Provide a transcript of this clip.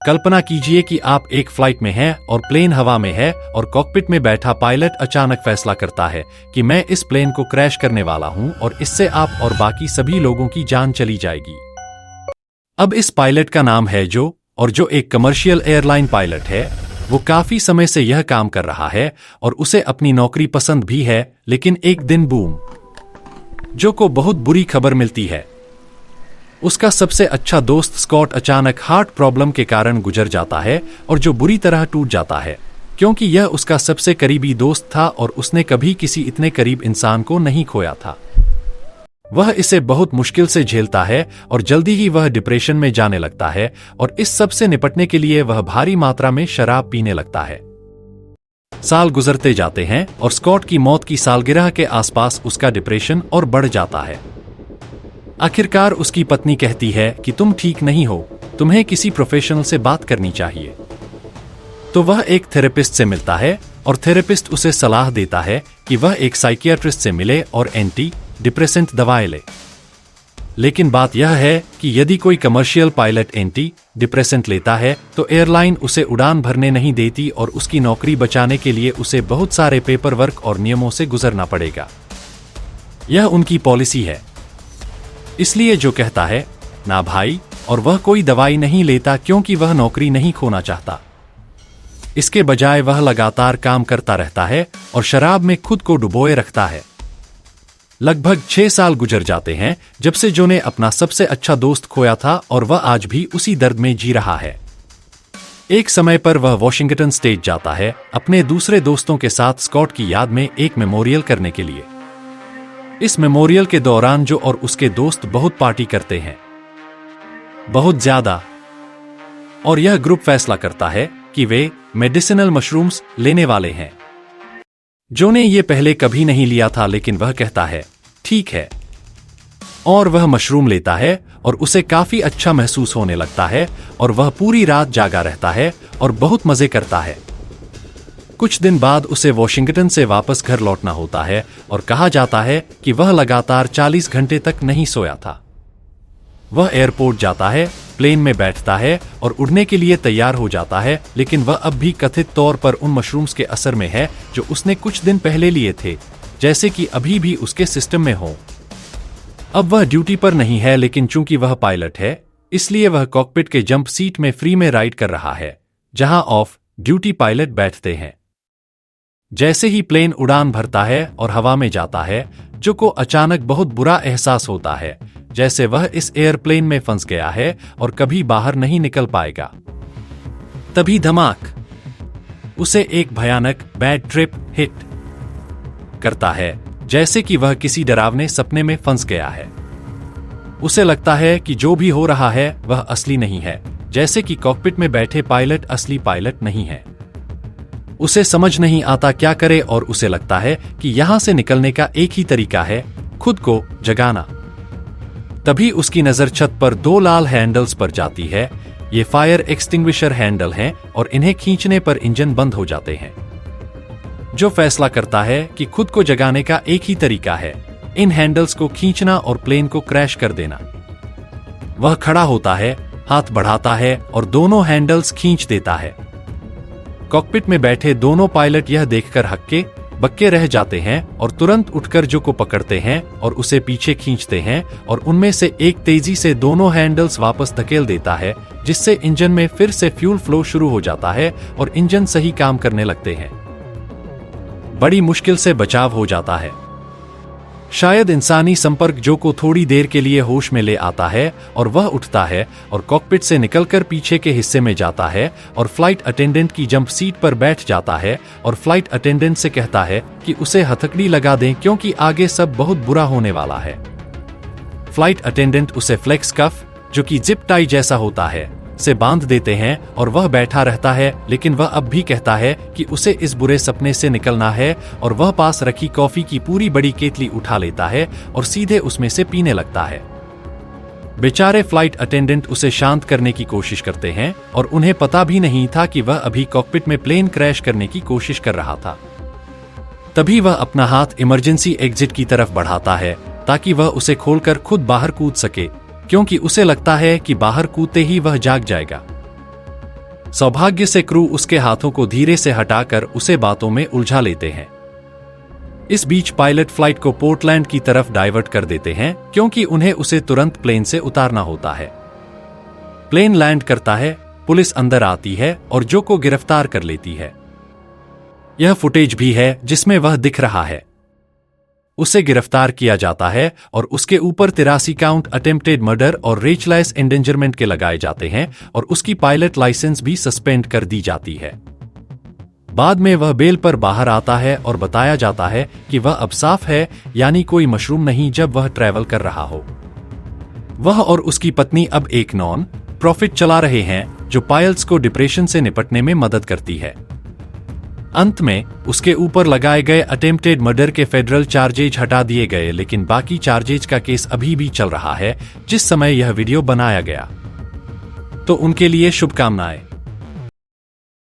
कल्पना कीजिए कि आप एक फ्लाइट में हैं और प्लेन हवा में है और कॉकपिट में बैठा पायलट अचानक फैसला करता है कि मैं इस प्लेन को क्रैश करने वाला हूं और इससे आप और बाकी सभी लोगों की जान चली जाएगी। अब इस पायलट का नाम है जो, और जो एक कमर्शियल एयरलाइन पायलट है। वो काफी समय से यह काम कर रहा है और उसे अपनी नौकरी पसंद भी है, लेकिन एक दिन बूम जो को बहुत बुरी खबर मिलती है। उसका सबसे अच्छा दोस्त स्कॉट अचानक हार्ट प्रॉब्लम के कारण गुजर जाता है और जो बुरी तरह टूट जाता है, क्योंकि यह उसका सबसे करीबी दोस्त था और उसने कभी किसी इतने करीब इंसान को नहीं खोया था। वह इसे बहुत मुश्किल से झेलता है और जल्दी ही वह डिप्रेशन में जाने लगता है और इस सब से निपटने के लिए वह भारी मात्रा में शराब पीने लगता है। साल गुजरते जाते हैं और स्कॉट की मौत की सालगिरह के आसपास उसका डिप्रेशन और बढ़ जाता है। आखिरकार उसकी पत्नी कहती है कि तुम ठीक नहीं हो, तुम्हें किसी प्रोफेशनल से बात करनी चाहिए। तो वह एक थेरेपिस्ट से मिलता है और थेरेपिस्ट उसे सलाह देता है कि वह एक साइकियाट्रिस्ट से मिले और एंटी डिप्रेसेंट दवाएं ले। लेकिन बात यह है कि यदि कोई कमर्शियल पायलट एंटी डिप्रेसेंट लेता है तो एयरलाइन उसे उड़ान भरने नहीं देती और उसकी नौकरी बचाने के लिए उसे बहुत सारे पेपर वर्क और नियमों से गुजरना पड़ेगा। यह उनकी पॉलिसी है। इसलिए जो कहता है ना भाई, और वह कोई दवाई नहीं लेता क्योंकि वह नौकरी नहीं खोना चाहता। इसके बजाय वह लगातार काम करता रहता है और शराब में खुद को डुबोए रखता है। लगभग 6 साल गुजर जाते हैं जब से जो ने अपना सबसे अच्छा दोस्त खोया था और वह आज भी उसी दर्द में जी रहा है। एक समय पर वह वॉशिंगटन स्टेट जाता है अपने दूसरे दोस्तों के साथ स्कॉट की याद में एक मेमोरियल करने के लिए। इस मेमोरियल के दौरान जो और उसके दोस्त बहुत पार्टी करते हैं, बहुत ज्यादा, और यह ग्रुप फैसला करता है कि वे मेडिसिनल मशरूम्स लेने वाले हैं। जो ने ये पहले कभी नहीं लिया था, लेकिन वह कहता है ठीक है, और वह मशरूम लेता है और उसे काफी अच्छा महसूस होने लगता है और वह पूरी रात जागा रहता है और बहुत मजे करता है। कुछ दिन बाद उसे वॉशिंगटन से वापस घर लौटना होता है और कहा जाता है कि वह लगातार 40 घंटे तक नहीं सोया था। वह एयरपोर्ट जाता है, प्लेन में बैठता है और उड़ने के लिए तैयार हो जाता है, लेकिन वह अब भी कथित तौर पर उन मशरूम्स के असर में है जो उसने कुछ दिन पहले लिए थे, जैसे कि अभी भी उसके सिस्टम में हो। अब वह ड्यूटी पर नहीं है, लेकिन चूंकि वह पायलट है इसलिए वह कॉकपिट के जंप सीट में फ्री में राइड कर रहा है, जहां ऑफ ड्यूटी पायलट बैठते हैं। जैसे ही प्लेन उड़ान भरता है और हवा में जाता है, जो को अचानक बहुत बुरा एहसास होता है, जैसे वह इस एयरप्लेन में फंस गया है और कभी बाहर नहीं निकल पाएगा। तभी धमाक, उसे एक भयानक बैड ट्रिप हिट करता है, जैसे कि वह किसी डरावने सपने में फंस गया है। उसे लगता है कि जो भी हो रहा है वह असली नहीं है, जैसे कि कॉकपिट में बैठे पायलट असली पायलट नहीं है। उसे समझ नहीं आता क्या करे और उसे लगता है कि यहां से निकलने का एक ही तरीका है, खुद को जगाना। तभी उसकी नजर छत पर 2 लाल हैंडल्स पर जाती है। ये फायर एक्सटिंग्विशर हैंडल हैं और इन्हें खींचने पर इंजन बंद हो जाते हैं। जो फैसला करता है कि खुद को जगाने का एक ही तरीका है, इन हैंडल्स को खींचना और प्लेन को क्रैश कर देना। वह खड़ा होता है, हाथ बढ़ाता है और दोनों हैंडल्स खींच देता है। कॉकपिट में बैठे दोनों पायलट यह देखकर हक्के बक्के रह जाते हैं और तुरंत उठकर जो को पकड़ते हैं और उसे पीछे खींचते हैं और उनमें से एक तेजी से दोनों हैंडल्स वापस धकेल देता है, जिससे इंजन में फिर से फ्यूल फ्लो शुरू हो जाता है और इंजन सही काम करने लगते हैं। बड़ी मुश्किल से बचाव हो जाता है। शायद इंसानी संपर्क जो को थोड़ी देर के लिए होश में ले आता है और वह उठता है और कॉकपिट से निकलकर पीछे के हिस्से में जाता है और फ्लाइट अटेंडेंट की जंप सीट पर बैठ जाता है और फ्लाइट अटेंडेंट से कहता है कि उसे हथकड़ी लगा दें क्योंकि आगे सब बहुत बुरा होने वाला है। फ्लाइट अटेंडेंट उसे फ्लेक्स कफ, जो कि जिप टाई जैसा होता है, से बांध देते हैं और वह बैठा रहता है, लेकिन वह अब भी कहता है कि उसे इस बुरे सपने से निकलना है और वह पास रखी कॉफी की पूरी बड़ी केतली उठा लेता है और सीधे उसमें से पीने लगता है। बेचारे फ्लाइट अटेंडेंट उसे शांत करने की कोशिश करते हैं और उन्हें पता भी नहीं था कि वह अभी कॉकपिट में प्लेन क्रैश करने की कोशिश कर रहा था। तभी वह अपना हाथ इमरजेंसी एग्जिट की तरफ बढ़ाता है ताकि वह उसे खोलकर खुद बाहर कूद सके, क्योंकि उसे लगता है कि बाहर कूदते ही वह जाग जाएगा। सौभाग्य से क्रू उसके हाथों को धीरे से हटाकर उसे बातों में उलझा लेते हैं। इस बीच पायलट फ्लाइट को पोर्टलैंड की तरफ डाइवर्ट कर देते हैं क्योंकि उन्हें उसे तुरंत प्लेन से उतारना होता है। प्लेन लैंड करता है, पुलिस अंदर आती है और जो को गिरफ्तार कर लेती है। यह फुटेज भी है जिसमें वह दिख रहा है। उसे गिरफ्तार किया जाता है और उसके ऊपर 83 काउंट अटेम्प्टेड मर्डर और रेचलेस एंडेंजरमेंट के लगाए जाते हैं और उसकी पायलट लाइसेंस भी सस्पेंड कर दी जाती है। बाद में वह बेल पर बाहर आता है और बताया जाता है कि वह अब साफ है, यानी कोई मशरूम नहीं जब वह ट्रैवल कर रहा हो। वह और उसकी पत्नी अब एक नॉन प्रॉफिट चला रहे हैं जो पायलट्स को डिप्रेशन से निपटने में मदद करती है। अंत में उसके ऊपर लगाए गए अटेम्प्टेड मर्डर के फेडरल चार्जेज हटा दिए गए, लेकिन बाकी चार्जेज का केस अभी भी चल रहा है जिस समय यह वीडियो बनाया गया। तो उनके लिए शुभकामनाएं।